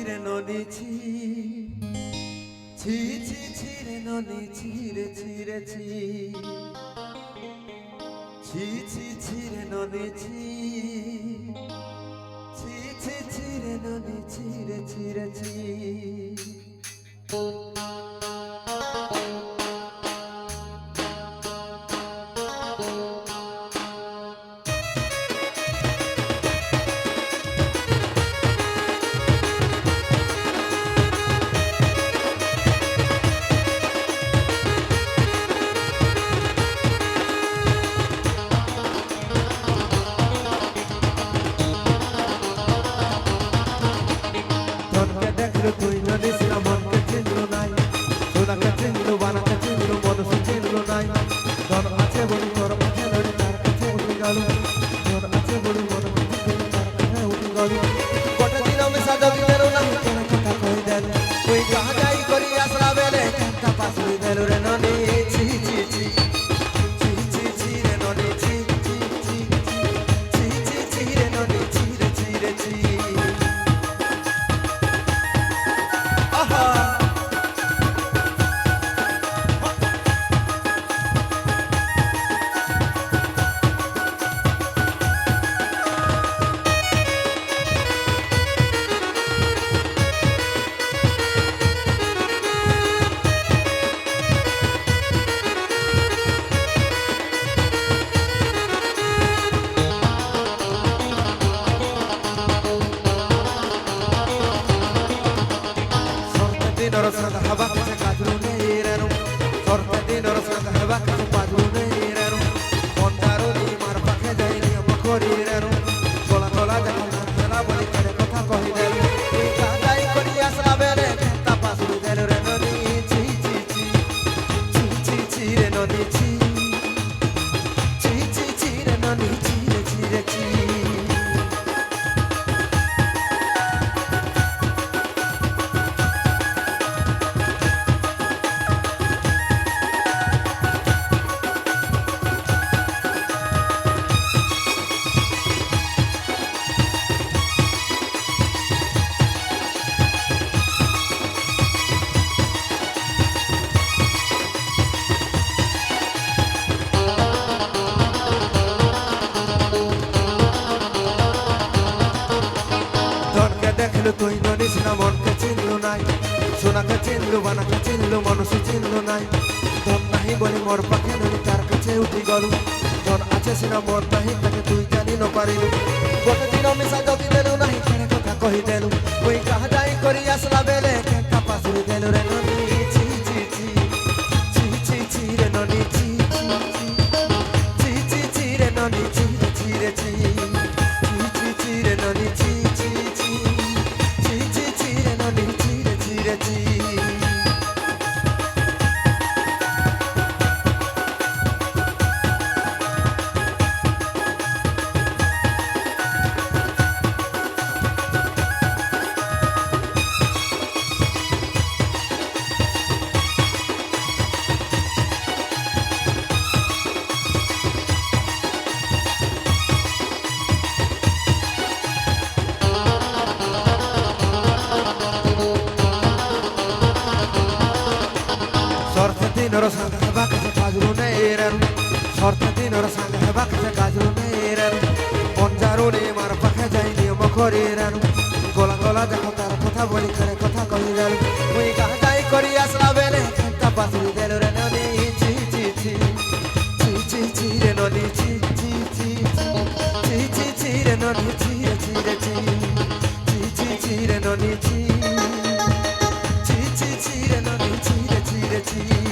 রে নদী ছি ছি ছি ছি রে নদী ছি রে ছি রে ছি ছি ছি ছি রে নদী ছি ছি ছি ছি রে নদী ছি রে ছি রে ছি তুই নদী ছিলাম মনকে চিনল নাই সোনাকে চিনল বানাকে চিনল মনসে চিনল নাই ধন আছে বলি তোর কাছে ধরে তার কাছে উঠে গেল ধন আছে বলি মন কাছে তার কাছে উঠে গেল গোটা দিন আমি সাজা দিলেন না কেন কথা কই দেন ওই কাহা যাই করি আসলা বেলে কান্তা পাসুই দেল রে নদী ছি ছি ছি ছি ছি ছি রে নদী ছি ছি ছি ছি ছি ছি রে নদী ছি রে ছি রে ছি Norosanga haba kase kajru neiranu sorte di norosanga haba kase kajru neiranu ondaro ni mar pakhe jaini amakoriranu tola tola jakana hela boli kare kotha kohi delu ei kadai kori asla bele ta pasu delu re nodi chi chi chi chi chi chi re nodi chi chi chi chi re nodi chi re chi re chi তুই নদী ছিলাম মনকে চিনল নাই সোনাকে চিনল বানাকে চিনল মনসে চিনল নাই ধন নাহি বলি মোর পাখে ধরি তার কাছে উঠি গলু ধন আছে সিনা মোর নাহি তাকে তুই জানি ন পারিলু গোটে দিন মিশা যদি দেলু নাহি কেন কথা কহি দেলু ওই কাহা যাই করি আসলা বেলে কেনটা পাশুরি দেলু রে নদী ছি ছি ছি ছি ছি ছি রে নদী ছি ছি ছি ছি রে নদী ছি রে ছি রে ছি ছি ছি রে নদী ছি ছি ছি Norosanga haba kase kajru neiranu sorte di norosanga haba kase kajru neiranu onjaru ni mar pakhe jaini amakoriranu gola gola jakho tar kotha boli kare kotha kohi delu oi kaha jai kori asla bele kanta pasuri delu re nodi chi chi chi chi chi chi re nodi chi chi chi chi chi chi re nodi chi re chi re chi chi chi chi re nodi chi chi chi chi re nodi chi re chi re chi